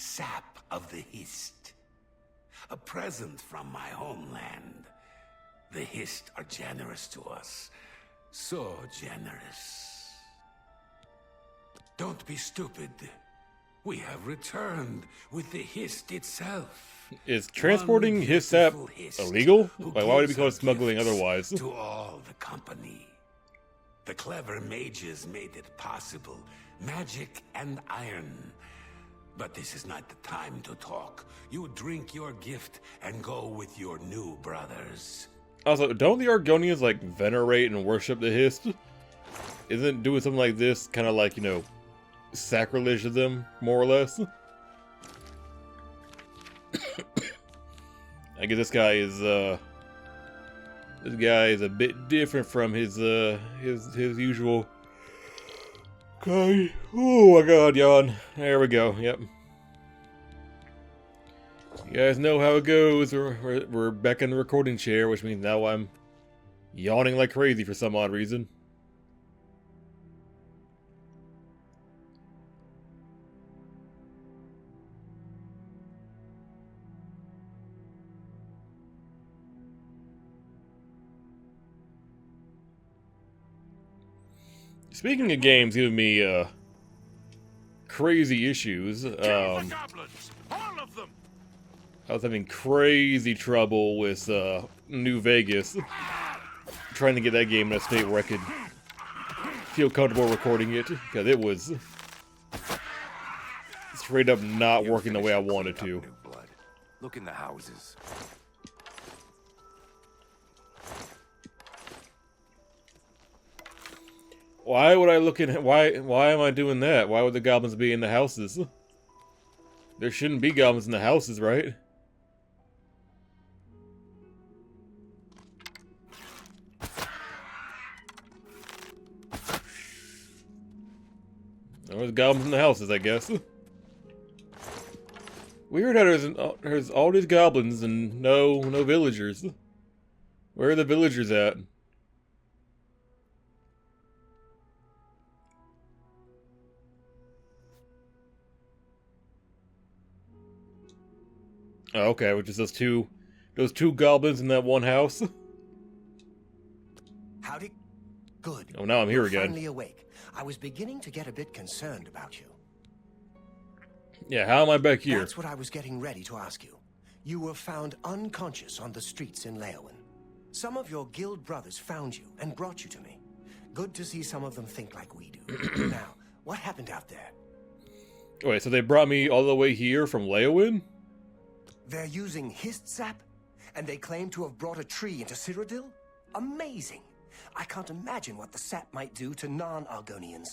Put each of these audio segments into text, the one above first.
sap of the Hist. A present from my homeland. The Hist are generous to us. So generous. Don't be stupid. We have returned with the Hist itself. Is transporting Hist sap illegal? Like, why would it be called smuggling otherwise? To all the company. The clever mages made it possible. Magic and iron. But this is not the time to talk. You drink your gift and go with your new brothers. Also, don't the Argonians, like, venerate and worship the Hist? Isn't doing something like this kind of like, you know, sacrilege to them, more or less? I guess this guy is a bit different from his usual guy. Oh my god, yawn. There we go, yep. You guys know how it goes. We're back in the recording chair, which means now I'm yawning like crazy for some odd reason. Speaking of games giving me crazy issues, I was having crazy trouble with New Vegas, trying to get that game in a state where I could feel comfortable recording it, because it was straight up not working the way I wanted to. Look in the houses. Why would I look in? Why am I doing that? Why would the goblins be in the houses? There shouldn't be goblins in the houses, right? There's goblins in the houses, I guess. Weird how there's all these goblins and no villagers. Where are the villagers at? Oh, okay, which is those two goblins in that one house. Howdy. Good. Oh, now I'm here again. Finally awake. I was beginning to get a bit concerned about you. Yeah, how am I back here? That's what I was getting ready to ask you. You were found unconscious on the streets in Leowin. Some of your guild brothers found you and brought you to me. Good to see some of them think like we do. Now, what happened out there? Wait, so they brought me all the way here from Leowin? They're using Hist sap, and they claim to have brought a tree into Cyrodiil? Amazing! I can't imagine what the sap might do to non-Argonians.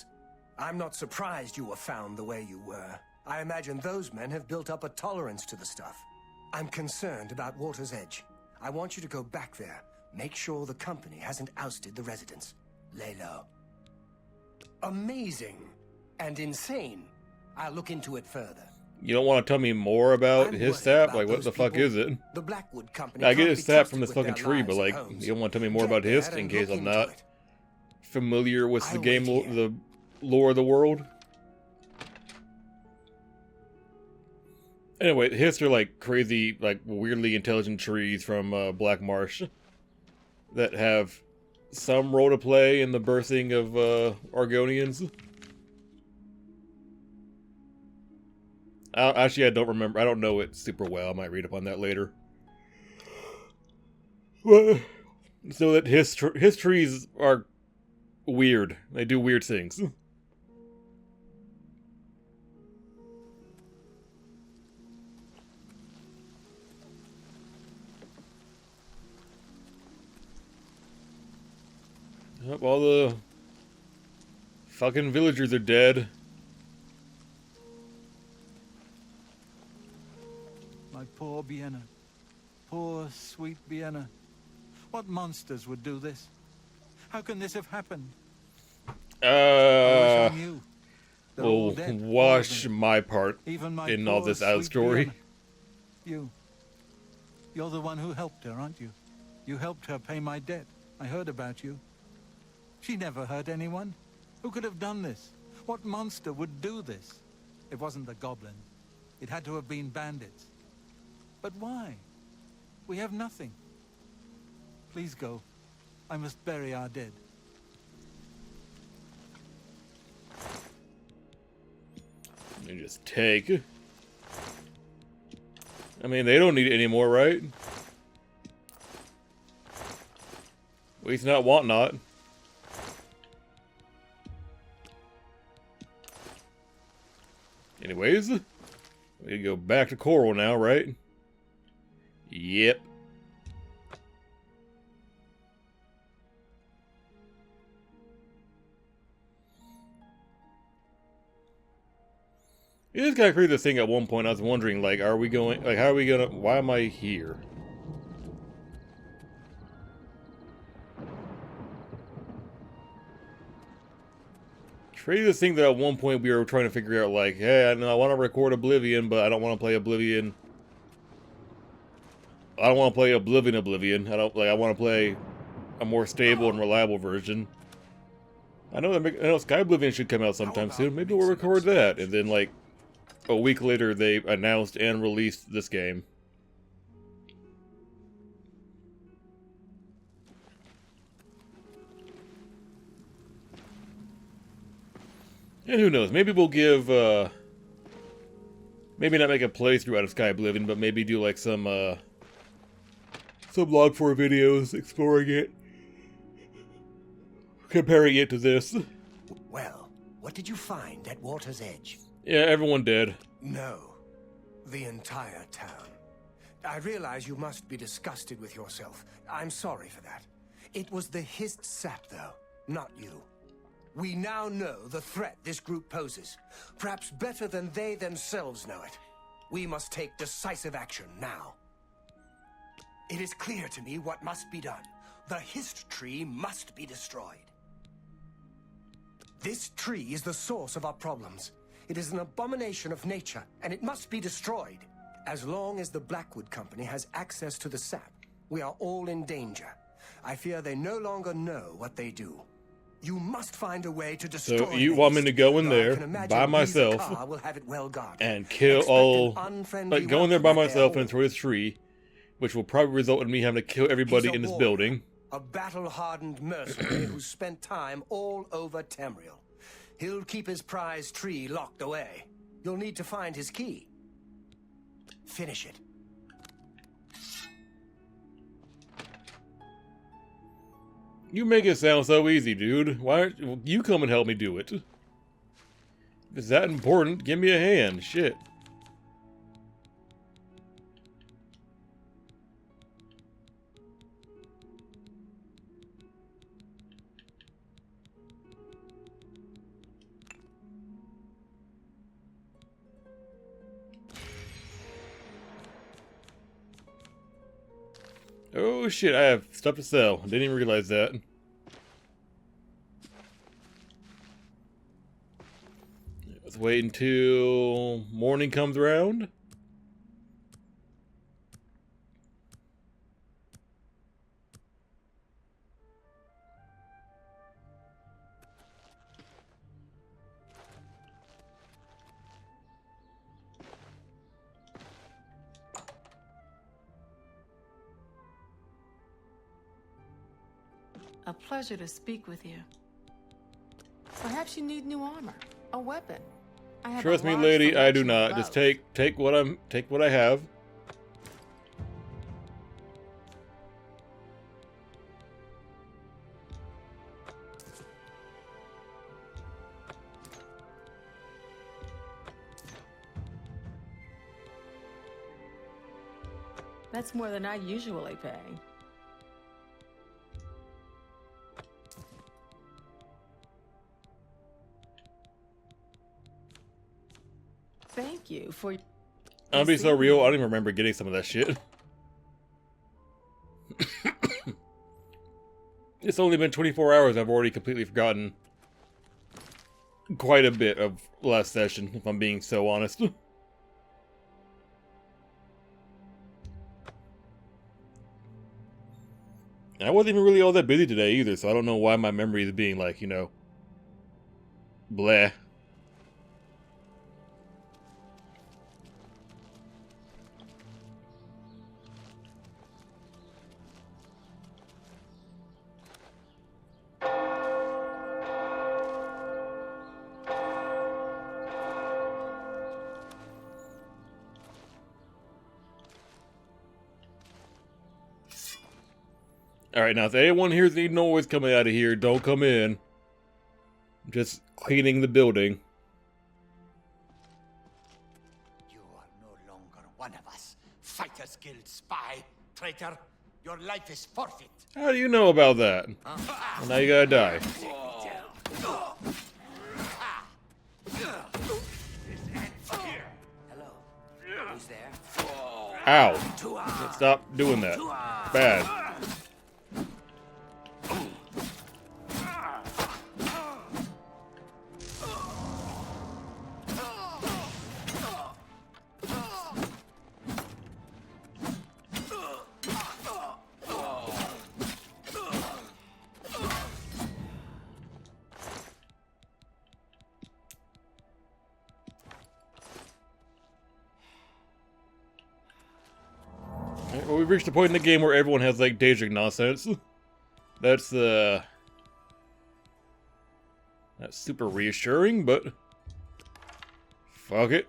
I'm not surprised you were found the way you were. I imagine those men have built up a tolerance to the stuff. I'm concerned about Water's Edge. I want you to go back there. Make sure the company hasn't ousted the residents. Lay low. Amazing! And insane. I'll look into it further. You don't want to tell me more about Hist sap? Like, what the fuck is it? The Blackwood Company I get his sap from this fucking tree, but like, you don't want to tell me more about Hist in case I'm not familiar with the game, the lore of the world? Anyway, Hist are like crazy, like weirdly intelligent trees from Black Marsh that have some role to play in the birthing of Argonians. Actually, I don't remember. I don't know it super well. I might read up on that later. So that his trees are weird. They do weird things. Yep, all the fucking villagers are dead. My poor Vienna. Poor, sweet Vienna. What monsters would do this? How can this have happened? I wish I knew. They're all dead, wash my part even my in all poor, this out sweet story. Vienna. You're the one who helped her, aren't you? You helped her pay my debt. I heard about you. She never hurt anyone. Who could have done this? What monster would do this? It wasn't the goblin. It had to have been bandits. But why? We have nothing. Please go. I must bury our dead. And just take. I mean, they don't need it anymore, right? At least not want not. Anyways, we go back to Coral now, right? Yep. It is kind of crazy, this thing at one point. I was wondering, like, are we going, like, how are we gonna, why am I here? Crazy, this thing that at one point we were trying to figure out, like, hey, I know I want to record Oblivion, but I don't want to play Oblivion. I don't want to play Oblivion. I don't, like, I want to play a more stable and reliable version. I know Sky Oblivion should come out sometime soon. Maybe we'll record that. And then, like, a week later, they announced and released this game. And who knows? Maybe we'll give, maybe not make a playthrough out of Sky Oblivion, but maybe do, like, some log 4 videos exploring it. Comparing it to this. Well, what did you find at Water's Edge? Yeah, everyone dead. No, the entire town. I realize you must be disgusted with yourself. I'm sorry for that. It was the hissed sap, though, not you. We now know the threat this group poses, perhaps better than they themselves know it. We must take decisive action now. It is clear to me what must be done. The hissed tree must be destroyed. This tree is the source of our problems. It is an abomination of nature, and it must be destroyed. As long as the Blackwood Company has access to the sap, we are all in danger. I fear they no longer know what they do. You must find a way to destroy. So you want me to go in there by myself and kill all, like, go in there by myself and throw this tree, which will probably result in me having to kill everybody in this building. A battle-hardened mercenary who spent time all over Tamriel. He'll keep his prized tree locked away. You'll need to find his key. Finish it. You make it sound so easy, dude. Why aren't you come and help me do it? If it's that important, give me a hand. Shit. Oh shit, I have stuff to sell. Didn't even realize that. Let's wait until morning comes around. A pleasure to speak with you. Perhaps you need new armor, a weapon. I have Trust a me, large lady, I do selection of not. Just both. take what I have. That's more than I usually pay. Thank you for... I'll be so real, I don't even remember getting some of that shit. It's only been 24 hours, I've already completely forgotten quite a bit of last session, if I'm being so honest. I wasn't even really all that busy today either, so I don't know why my memory is being like, you know, bleh. Alright, now if anyone hears any noise coming out of here, don't come in. I'm just cleaning the building. You are no longer one of us. Fighters Guild spy. Traitor, your life is forfeit. How do you know about that? Well, now you gotta die. Hello. Who's there? Ow. Stop doing that. Bad. Well, we've reached a point in the game where everyone has, like, Daedric nonsense. That's super reassuring, but... fuck it.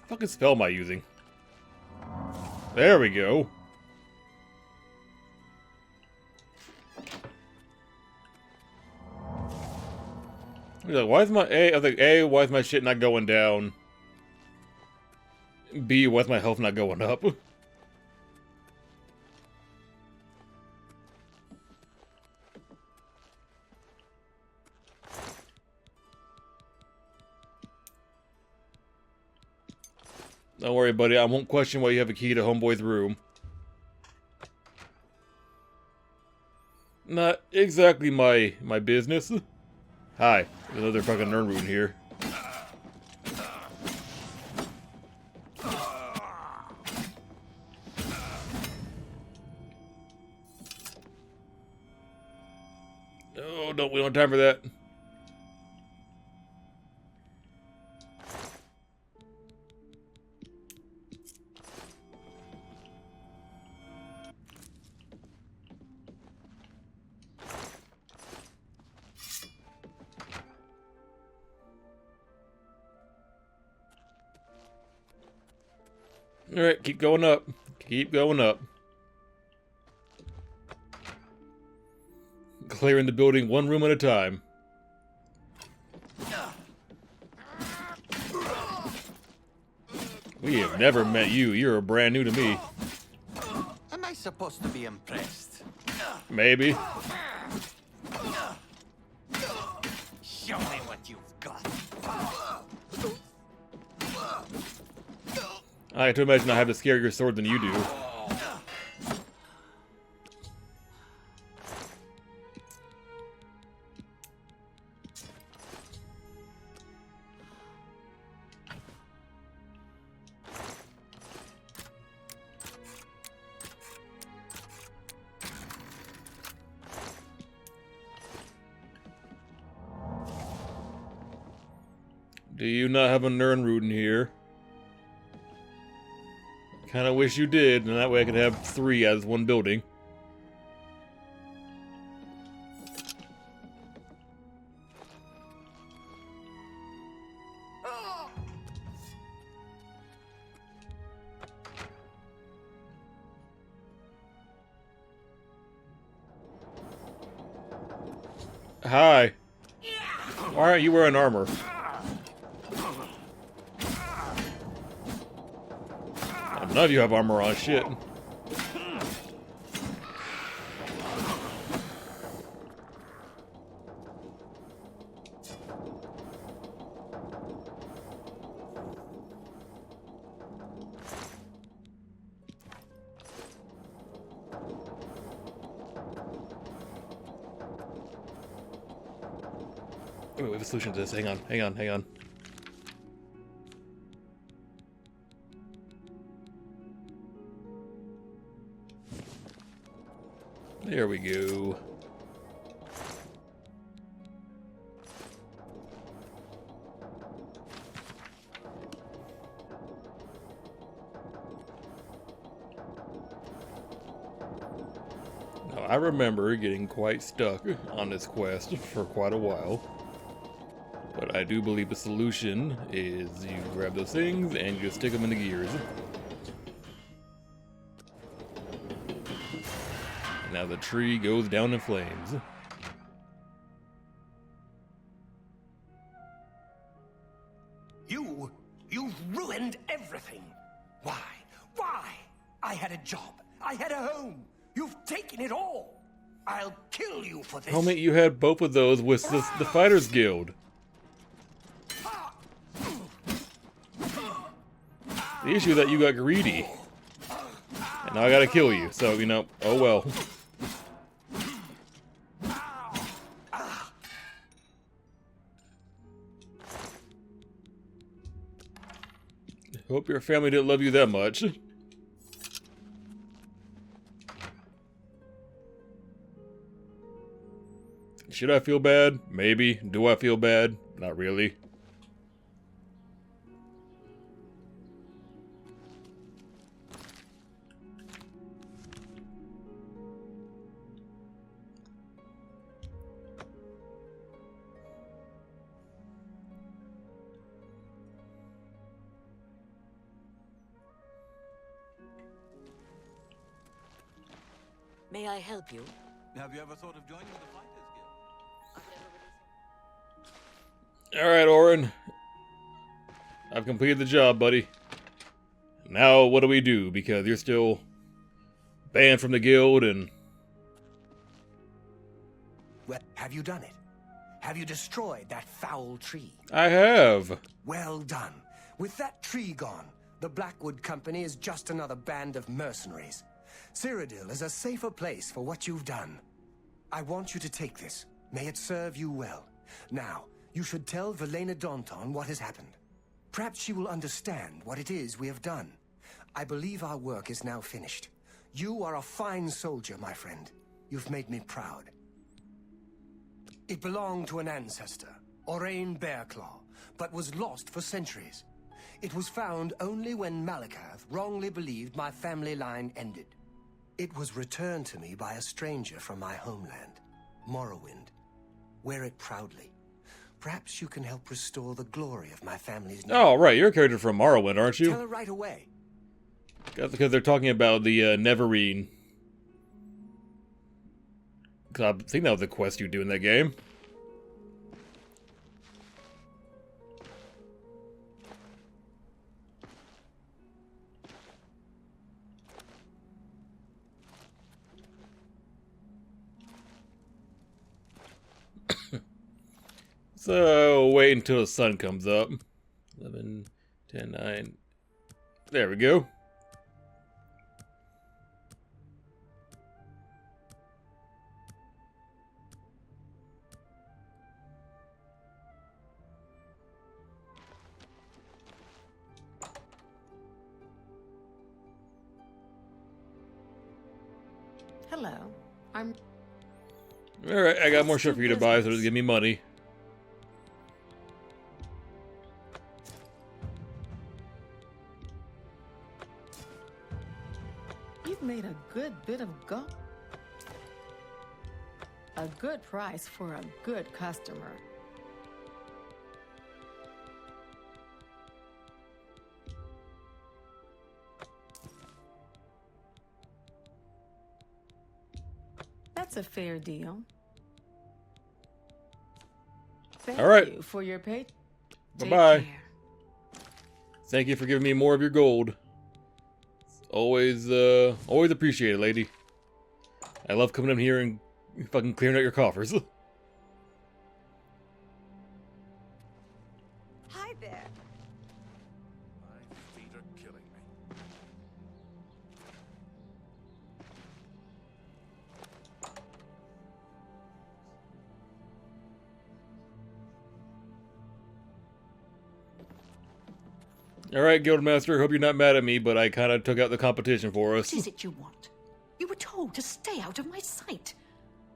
What fucking spell am I using? There we go. Like, why is my A? I was like, A, why is my shit not going down? B, why is my health not going up? Don't worry, buddy. I won't question why you have a key to Homeboy's room. Not exactly my business. Hi. There's another fucking nerd room here. Oh, we don't have time for that. Alright, keep going up. Keep going up. Clearing the building one room at a time. We have never met you. You're brand new to me. Am I supposed to be impressed? Maybe. Show me what you've got. I have to imagine I have a scarier sword than you do. Do you not have a Nirnroot in here? Kinda wish you did, and that way I could have 3 as one building. Hi. Why aren't you wearing armor? None of you have armor on, shit. Oh, we have a solution to this. Hang on, hang on, hang on. There we go. Now, I remember getting quite stuck on this quest for quite a while. But I do believe the solution is you grab those things and you just stick them in the gears. And now the tree goes down in flames. You've ruined everything. Why? Why? I had a job. I had a home. You've taken it all. I'll kill you for this. Homie, you had both of those with the Fighters Guild. The issue is that you got greedy. And now I gotta kill you, so, you know, oh well. Hope your family didn't love you that much. Should I feel bad? Maybe. Do I feel bad? Not really. May I help you? Have you ever thought of joining the Fighters Guild? Alright, Orin. I've completed the job, buddy. Now, what do we do? Because you're still banned from the guild and... Well, have you done it? Have you destroyed that foul tree? I have. Well done. With that tree gone, the Blackwood Company is just another band of mercenaries. Cyrodiil is a safer place for what you've done. I want you to take this. May it serve you well. Now, you should tell Velena Daunton what has happened. Perhaps she will understand what it is we have done. I believe our work is now finished. You are a fine soldier, my friend. You've made me proud. It belonged to an ancestor, Orain Bearclaw, but was lost for centuries. It was found only when Malakath wrongly believed my family line ended. It was returned to me by a stranger from my homeland, Morrowind. Wear it proudly. Perhaps you can help restore the glory of my family's name. Oh, right. You're a character from Morrowind, aren't you? Tell her right away. That's because they're talking about the Neverine. I think that was the quest you do in that game. So, wait until the sun comes up. 11, 10, 9. There we go. Hello. I'm... Alright, I got more stuff for you to buy, so just give me money. You've made a good bit of gold. A good price for a good customer. That's a fair deal. Thank All right. you for your pay. Bye-bye. Take care. Thank you for giving me more of your gold. Always, always appreciated, lady. I love coming in here and fucking clearing out your coffers. Hi there. My feet are killing me. Alright, Guildmaster, hope you're not mad at me, but I kind of took out the competition for us. What is it you want? You were told to stay out of my sight.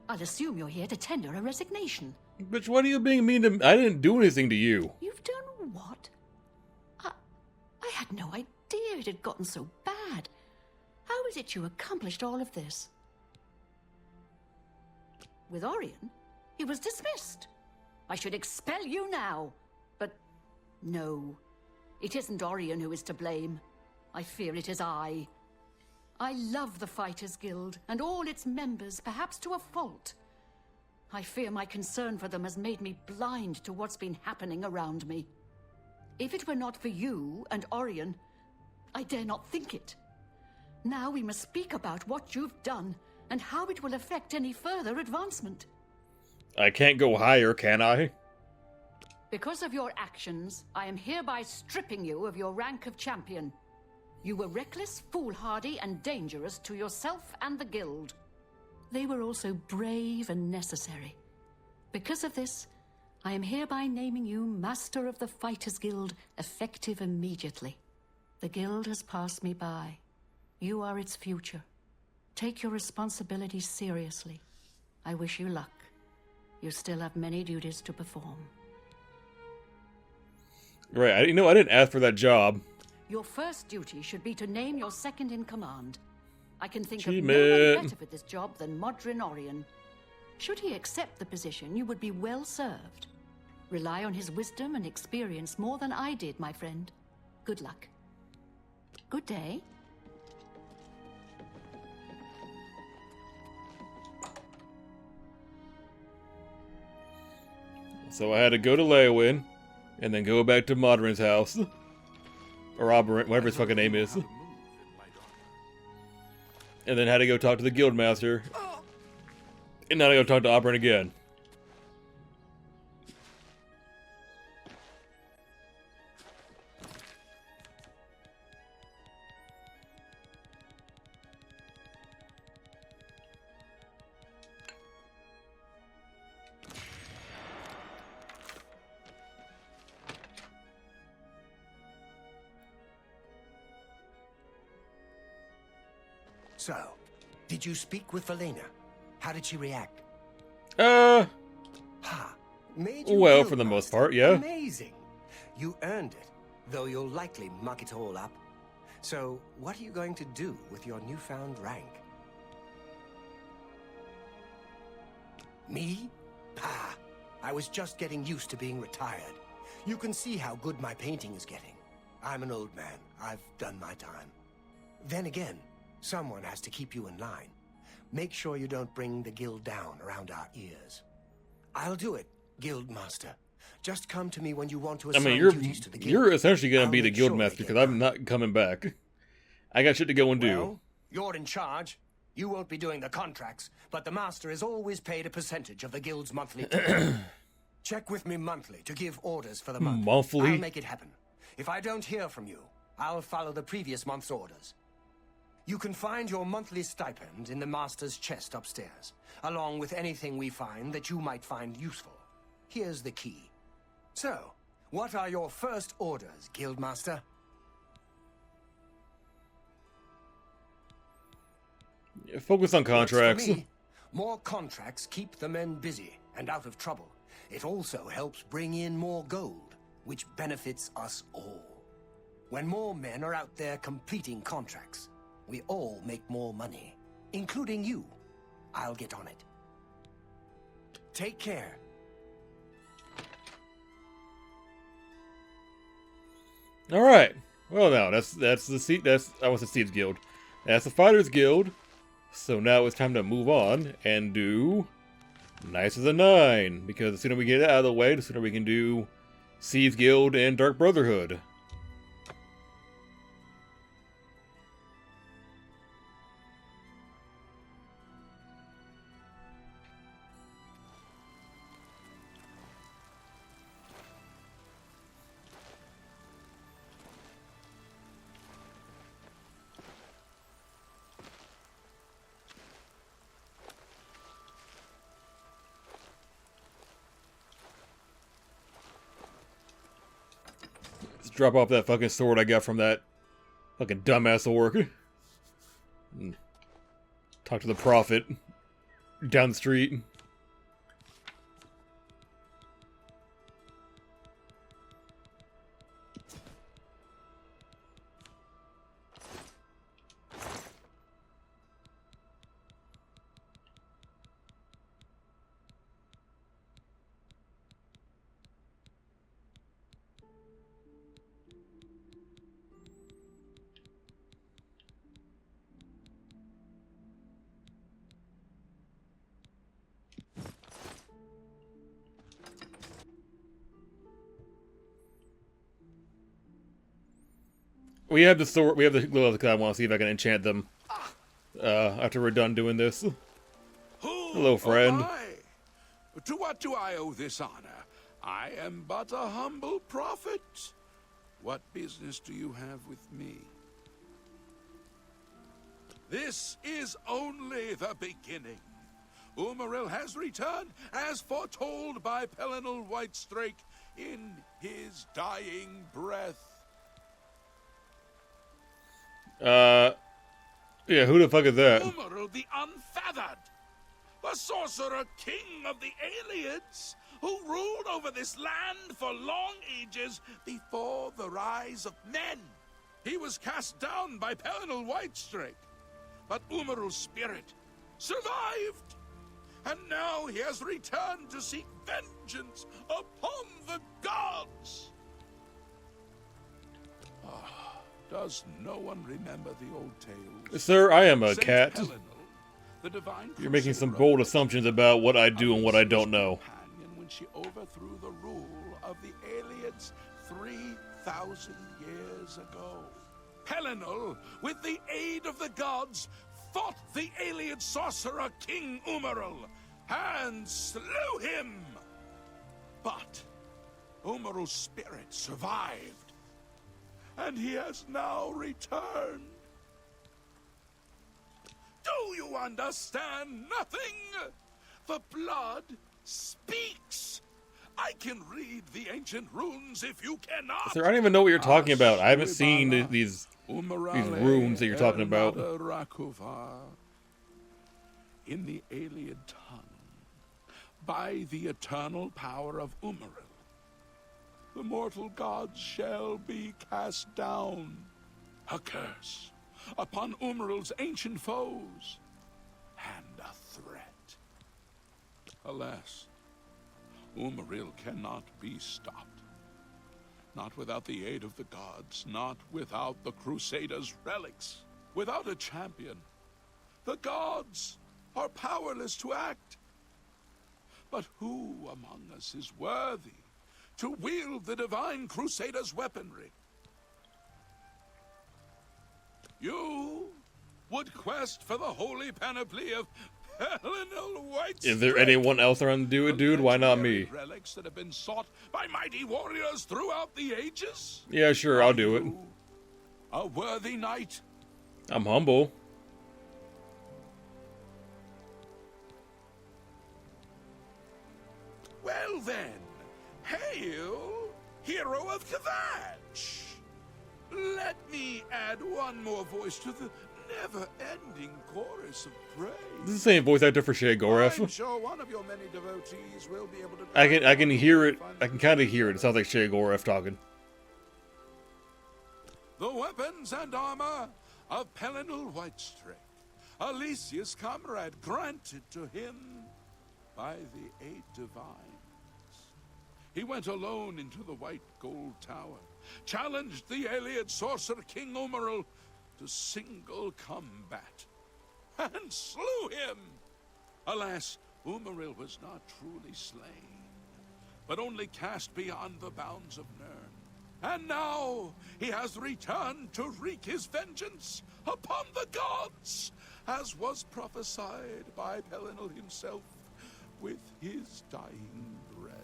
I'll assume you're here to tender a resignation. Bitch, why are you being mean to me? I didn't do anything to you. You've done what? I had no idea it had gotten so bad. How is it you accomplished all of this? With Orion, he was dismissed. I should expel you now. But no, it isn't Orion who is to blame. I fear it is I. I love the Fighters Guild and all its members, perhaps to a fault. I fear my concern for them has made me blind to what's been happening around me. If it were not for you and Orion, I dare not think it. Now we must speak about what you've done and how it will affect any further advancement. I can't go higher, can I? Because of your actions, I am hereby stripping you of your rank of champion. You were reckless, foolhardy, and dangerous to yourself and the guild. They were also brave and necessary. Because of this, I am hereby naming you Master of the Fighters Guild, effective immediately. The guild has passed me by. You are its future. Take your responsibilities seriously. I wish you luck. You still have many duties to perform. Right, I didn't ask for that job. Your first duty should be to name your second in command. I can think of no Achievement. one better for this job than Modrin Orion. Should he accept the position, you would be well served. Rely on his wisdom and experience more than I did, my friend. Good luck. Good day. So I had to go to Leowin, and then go back to Modrin's house. Or Oberant, whatever his fucking name is. And then had to go talk to the Guildmaster. And now I go talk to Oberant again. So, did you speak with Valena? How did she react? Uh, Ha! Made you well, guild for the most master. part, yeah. Amazing. You earned it, though you'll likely muck it all up. So, what are you going to do with your newfound rank? Me? Pah! I was just getting used to being retired. You can see how good my painting is getting. I'm an old man. I've done my time. Then again, someone has to keep you in line. Make sure you don't bring the guild down around our ears. I'll do it, Guild Master. Just come to me when you want to I assign mean, duties to the guild. you're essentially gonna I'll be the make sure they Guildmaster get because I'm done. not coming back. I got shit to go and do. Well, you're in charge. You won't be doing the contracts, but the Master is always paid a percentage of the guild's monthly pay. Check with me monthly to give orders for the month. Monthly? I'll make it happen. If I don't hear from you, I'll follow the previous month's orders. You can find your monthly stipend in the Master's chest upstairs, along with anything we find that you might find useful. Here's the key. So, what are your first orders, Guildmaster? Focus on Works for contracts. me. More contracts keep the men busy and out of trouble. It also helps bring in more gold, which benefits us all. When more men are out there completing contracts, we all make more money, including you. I'll get on it. Take care. All right. Well, now that's the seat. I was the Seeds Guild. That's the Fighters Guild. So now it's time to move on and do Knights of the Nine, because the sooner we get it out of the way, the sooner we can do Seeds Guild and Dark Brotherhood. drop off that fucking sword I got from that fucking dumbass orc. Talk to the prophet down the street. We have the sword. We have the gloves. I want to see if I can enchant them after we're done doing this. Hello, friend. Oh my. To what do I owe this honor? I am but a humble prophet. What business do you have with me? This is only the beginning. Umaril has returned as foretold by Pelinal Whitestrake in his dying breath. Yeah, who the fuck is that? Umaril the Unfeathered, the sorcerer king of the Aliens, who ruled over this land for long ages before the rise of men. He was cast down by Pelinal Whitestrake, but Umaril's spirit survived, and now he has returned to seek vengeance upon the gods. Does no one remember the old tales? Sir, I am a Saint cat. Pelinal, the divine You're making some crusader bold assumptions about what I do and what I don't know. companion when she overthrew the rule of the aliens 3,000 years ago. Pelinal, with the aid of the gods, fought the alien sorcerer King Umaril and slew him. But Umaril's spirit survived, and he has now returned. Do you understand nothing? The blood speaks. I can read the ancient runes if you cannot. Sir, I don't even know what you're talking about. I haven't seen these runes that you're talking about. In the alien tongue, by the eternal power of Umaril, the mortal gods shall be cast down. A curse upon Umaril's ancient foes, and a threat. Alas, Umaril cannot be stopped. Not without the aid of the gods, not without the Crusaders' relics. Without a champion, the gods are powerless to act. But who among us is worthy to wield the divine Crusaders' weaponry? You would quest for the holy panoply of Pelinal Whitestrake. Is there anyone else around to do it, dude? Why not me? Relics that have been sought by mighty warriors throughout the ages? Yeah, sure, I'll do it. A worthy knight? I'm humble. Well then, hail, hero of Kvatch! Let me add one more voice to the never-ending chorus of praise. This is the same voice actor for Shea I'm Goref. sure one of your many devotees will be able to... I can hear it. I can kind of hear it. It sounds like Shea Goref talking. The weapons and armor of Pelinal Whitestrake, Alicia's comrade, granted to him by the 8 divines. He went alone into the White Gold Tower, challenged the alien sorcerer King Umaril to single combat, and slew him. Alas, Umaril was not truly slain, but only cast beyond the bounds of Nirn. And now he has returned to wreak his vengeance upon the gods, as was prophesied by Pelinal himself with his dying breath.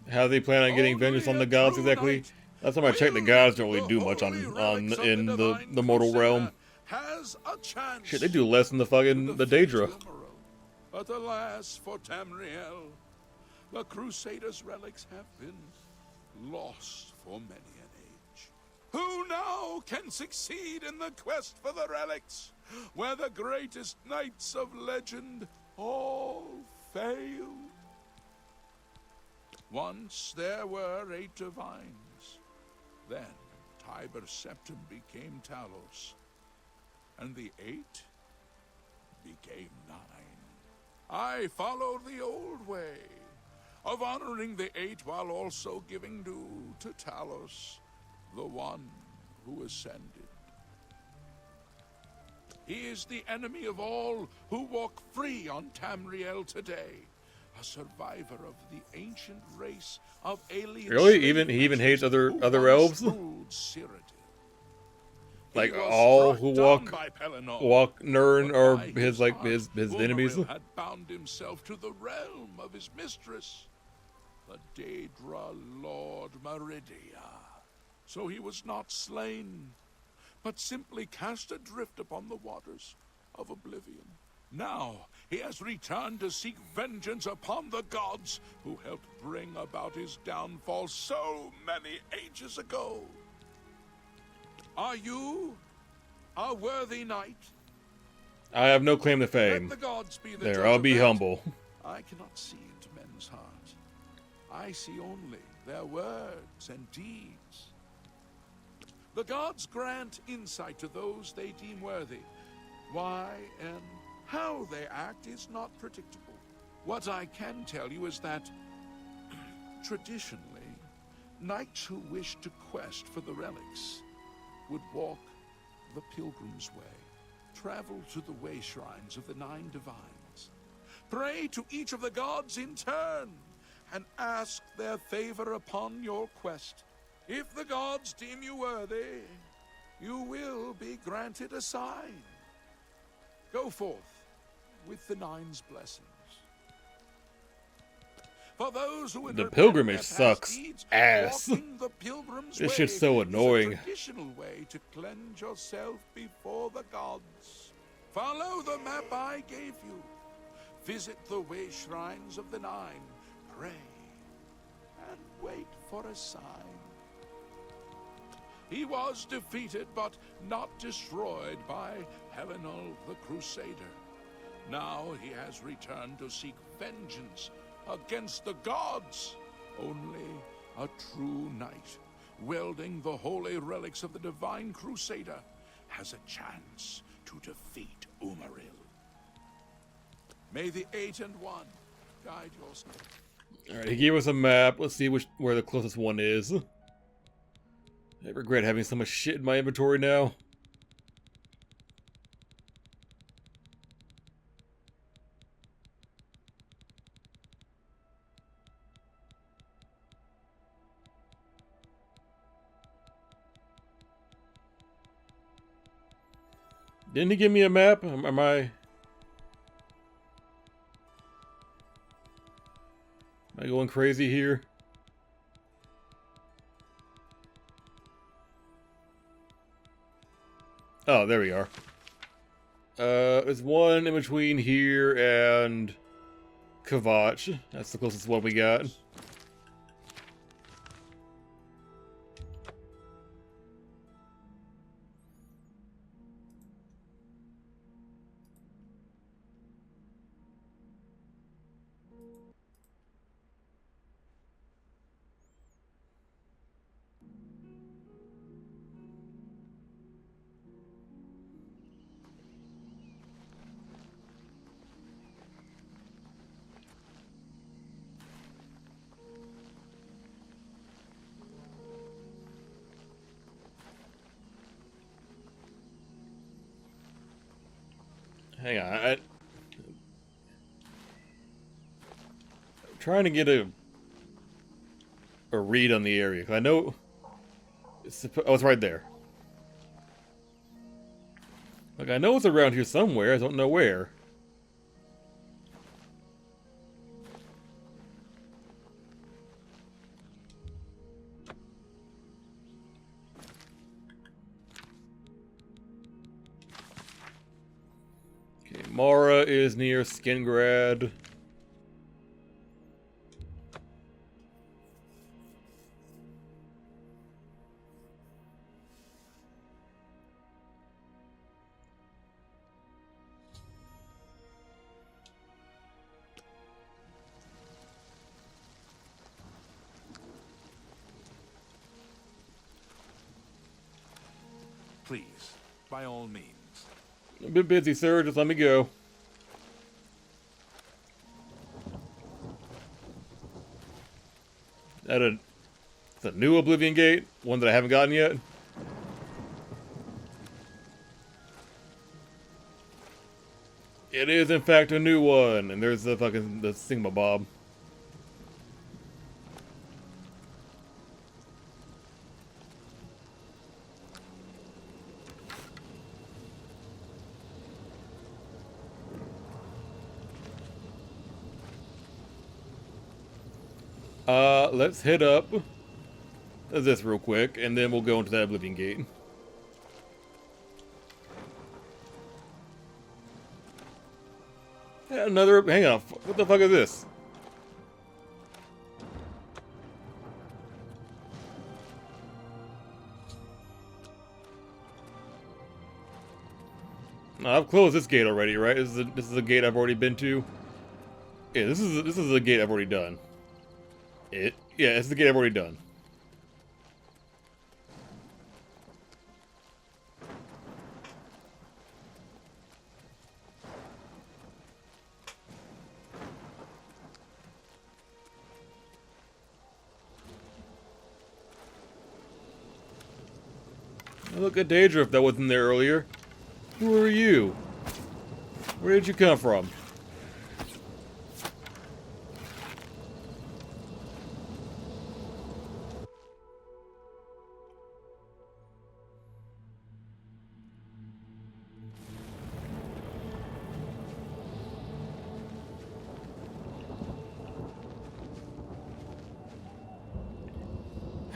How do they plan on getting vengeance on the gods exactly? Last time I checked, the gods don't really do much in the mortal realm. Shit, they do less than the fucking the Daedra. But alas for Tamriel, the Crusaders' relics have been lost for many an age. Who now can succeed in the quest for the relics, where the greatest knights of legend all failed? Once there were 8 divines. Then Tiber Septim became Talos, and the 8 became 9. I followed the old way of honoring the 8 while also giving due to Talos, the one who ascended. He is the enemy of all who walk free on Tamriel today, a survivor of the ancient race of alien. Really? He even hates other elves? Like all who walk Nern or his enemies? Had bound himself to the realm of his mistress, the Daedra Lord Meridia. So he was not slain, but simply cast adrift upon the waters of Oblivion. Now he has returned to seek vengeance upon the gods who helped bring about his downfall so many ages ago. Are you a worthy knight? I have no claim to fame. Let the gods be the There, judge I'll of be that. humble. I cannot see into men's hearts. I see only their words and deeds. The gods grant insight to those they deem worthy. Why and how they act is not predictable. What I can tell you is that, traditionally, knights who wish to quest for the relics would walk the pilgrim's way, travel to the way shrines of the 9 divines, pray to each of the gods in turn, and ask their favor upon your quest. If the gods deem you worthy, you will be granted a sign. Go forth with the 9's blessings. For those who would The repent pilgrimage their past sucks deeds, ass. walking the pilgrim's This way shit's so is a annoying. traditional way to cleanse yourself before the gods. Follow the map I gave you. Visit the way shrines of the 9. Pray and wait for a sign. He was defeated, but not destroyed by Helenol the Crusader. Now he has returned to seek vengeance against the gods. Only a true knight, wielding the holy relics of the Divine Crusader, has a chance to defeat Umaril. May the 8 and 1 guide your steps. Alright, he gave us a map. Let's see where the closest one is. I regret having so much shit in my inventory now. Didn't he give me a map? Am I going crazy here? Oh, there we are. There's one in between here and Kvatch. That's the closest one we got. Hang on, I'm trying to get a read on the area. 'Cause I know it's right there. Like, I know it's around here somewhere. I don't know where. Okay, Mara is near Skingrad. Please, by all means. I'm a bit busy, sir. Just let me go. It's a new Oblivion gate, one that I haven't gotten yet. It is, in fact, a new one, and there's the thingamabob. Let's hit up this real quick, and then we'll go into that Oblivion gate. Yeah, another, hang on, what the fuck is this? No, I've closed this gate already, right? This is a gate I've already been to. Yeah, this is a gate I've already done. Yeah, it's the gate I've already done. Oh, look at Daedra, if that wasn't there earlier. Who are you? Where did you come from?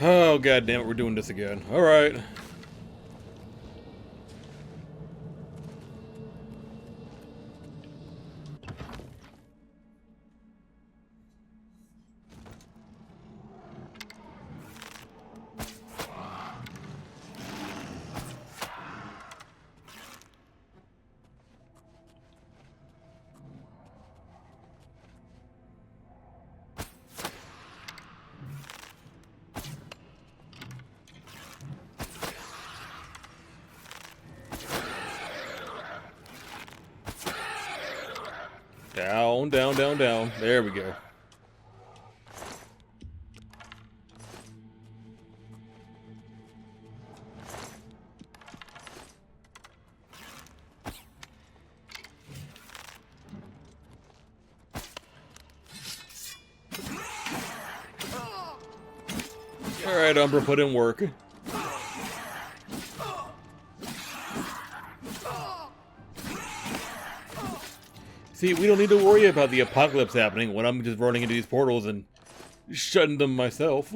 Oh, god damn it, we're doing this again. Alright. Down, down, down, down. There we go. Alright, Umbra, put in work. See, we don't need to worry about the apocalypse happening when I'm just running into these portals and shutting them myself.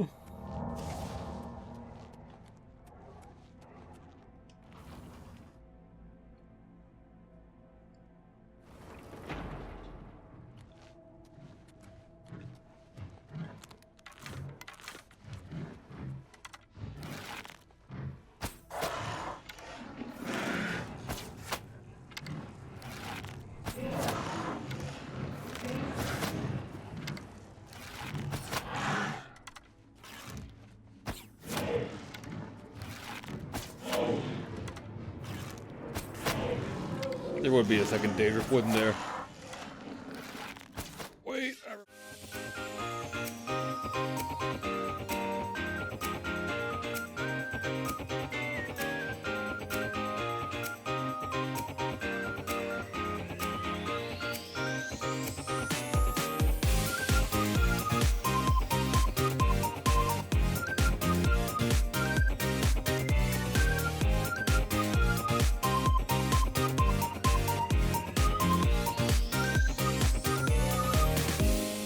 There would be a second Daedra, wouldn't there? Wait.